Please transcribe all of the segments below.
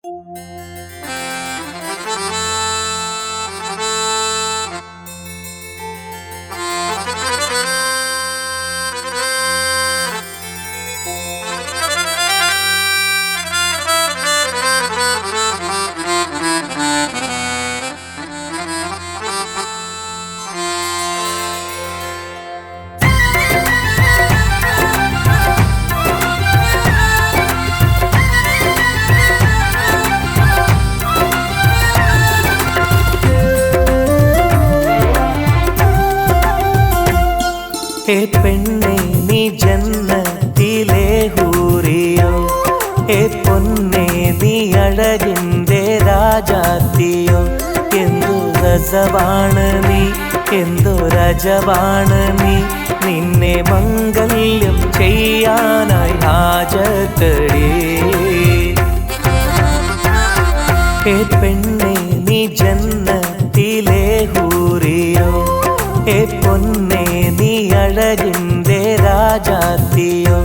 ഹേ പെണ്ണേ നീ ജന്നത്തിലെ ഹൂറിയോ, ഹേ പൊന്നേ നീ അഴകിൻ്റെ രാജാത്തിയോ. എന്തു രസവാണ് നീ, എന്തു രജവാണ് നീ, നിന്നെ മംഗല്യം ചെയ്യാനായി ഹാജത്തടി. ഹേ പെണ്ണേ നീ ജന്നത്തിലെ ഹൂറിയോ, ഹേ പൊന്നേ നീ അഴകിൻ്റെ രാജാത്തിയോ.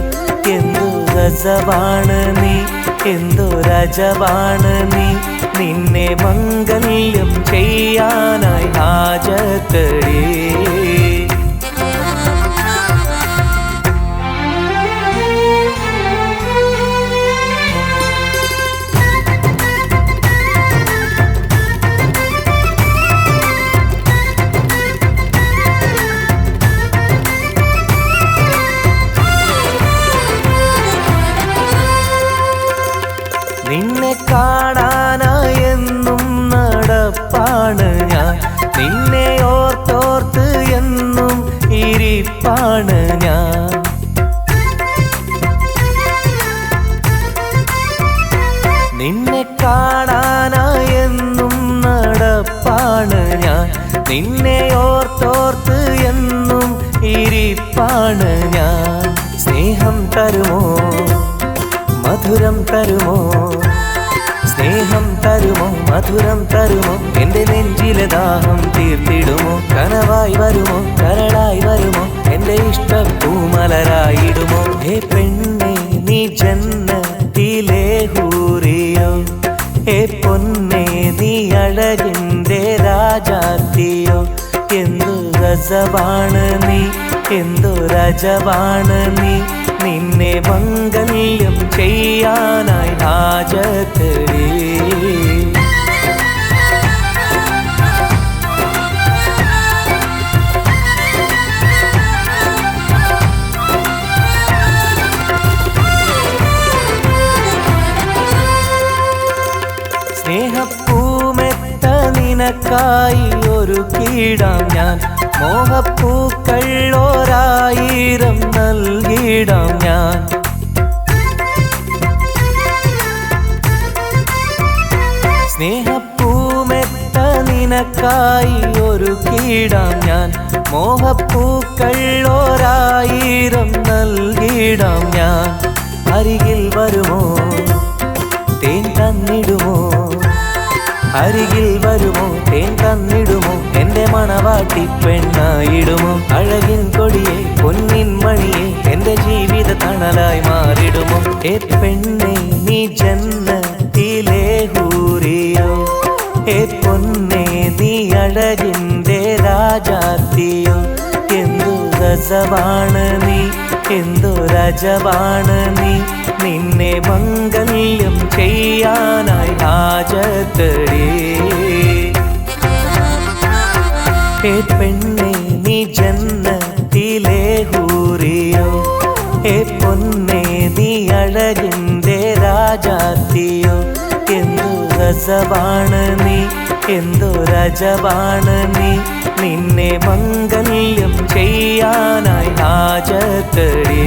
എന്തു രസവാണ് നീ, എന്തു രജവാണ് നീ, നിന്നെ മംഗല്യം ചെയ്യാനായി ഹാജത്തടി. നിന്നെ കാണാനായെന്നും നടപ്പാണ് ഞാൻ, നിന്നെ ഓർത്തോർത്ത് എന്നും ഇരിപ്പാണ് ഞാൻ. നിന്നെ കാണാനായെന്നും നടപ്പാണ് ഞാൻ, നിന്നെ ഓർത്തോർത്ത് എന്നും ഇരിപ്പാണ് ഞാൻ. സ്നേഹം തരുമോ, മധുരം തരുമോ, സ്നേഹം തരുമോ, മധുരം തരുമോ, എൻ്റെ നെഞ്ചിലെ ദാഹം തീർത്തിടുമോ. കനവായി വരുമോ, കരളായി വരുമോ, എൻ്റെ ഇഷ്ടപ്പൂമലരായിടുമോ. ഹേ പെണ്ണേ നീ ജന്നത്തിലെ ഹൂറിയോ, ഹേ പൊന്നേ നീ അഴകിൻ്റെ രാജാത്തിയോ. എന്തു രസവാണ് നീ, എന്തു രജവാണ് നീ, നിന്നെ മംഗല്യം ചെയ്യാനായി ഹാജത്തടി. സ്നേഹപ്പൂമെത്ത നിനക്കായി ഒരു കീടാം ഞാൻ, മോഹപ്പൂക്കൾ 1000 നൽകിടാം ഞാൻ. സ്നേഹപ്പൂമെത്ത നിനക്കായി ഒരു കീടാം ഞാൻ, മോഹപ്പൂക്കൾ 1000 നൽകിടാം ഞാൻ. അരികിൽ വരുമോ, തേൻ തന്നിടുമോ, അരികിൽ വരുമോ, തേൻ തന്നിടുമോ, എൻ്റെ മണവാട്ടി പെണ്ണായിടുമോ. അഴകിൻ കൊടിയെ, പൊന്നിൻ മണിയെ, എൻ്റെ ജീവിത തണലായി മാറിടുമോ. ഹേ പെണ്ണേ നീ ജന്നത്തിലെ ഹൂറിയോ, ഹേ പൊന്നേ നീ അഴകിൻ്റെ രാജാത്തിയോ. എന്തു രസവാണ് നീ, എന്തു രജവാണ് നീ, നിന്നെ മംഗല്യം ചെയ്യാനായി ഹാജത്തടി. ഹേ പെണ്ണേ നീ ജന്നത്തിലെ ഹൂറിയോ, ഹേ പൊന്നേ നീ അഴകിൻ്റെ രാജാത്തിയോ. എന്തു രസവാണ് നീ, എന്തു രജവാണ് നീ, നിന്നെ മംഗല്യം ചെയ്യാനായി ഹാജത്തടി.